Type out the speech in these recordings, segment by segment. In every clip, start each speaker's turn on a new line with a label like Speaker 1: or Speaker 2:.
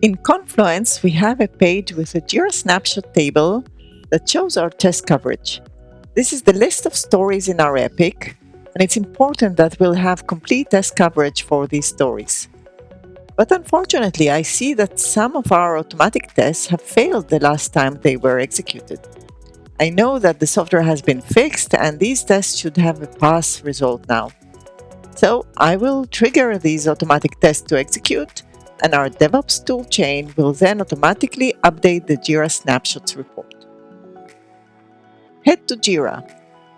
Speaker 1: In Confluence, we have a page with a Jira Snapshot table that shows our test coverage. This is the list of stories in our epic, and it's important that we'll have complete test coverage for these stories. But unfortunately, I see that some of our automatic tests have failed the last time they were executed. I know that the software has been fixed and these tests should have a pass result now. So I will trigger these automatic tests to execute, and our DevOps toolchain will then automatically update the Jira Snapshots report. Head to Jira.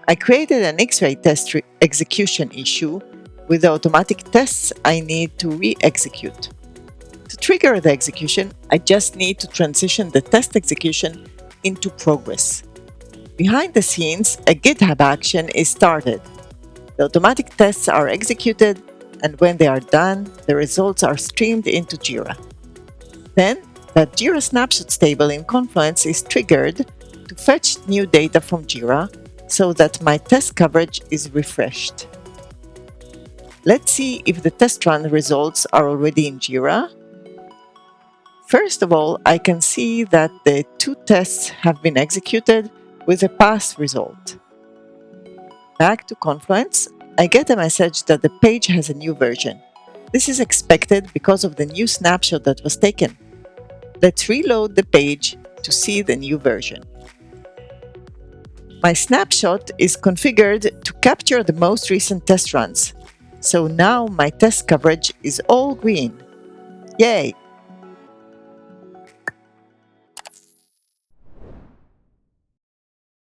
Speaker 1: I created an X-ray test execution issue with the automatic tests I need to re-execute. To trigger the execution, I just need to transition the test execution into progress. Behind the scenes, a GitHub action is started. The automatic tests are executed, and when they are done, the results are streamed into Jira. Then, the Jira Snapshots table in Confluence is triggered to fetch new data from Jira so that my test coverage is refreshed. Let's see if the test run results are already in Jira. First of all, I can see that the 2 tests have been executed with a pass result. Back to Confluence, I get a message that the page has a new version. This is expected because of the new snapshot that was taken. Let's reload the page to see the new version. My snapshot is configured to capture the most recent test runs. So now my test coverage is all green. Yay!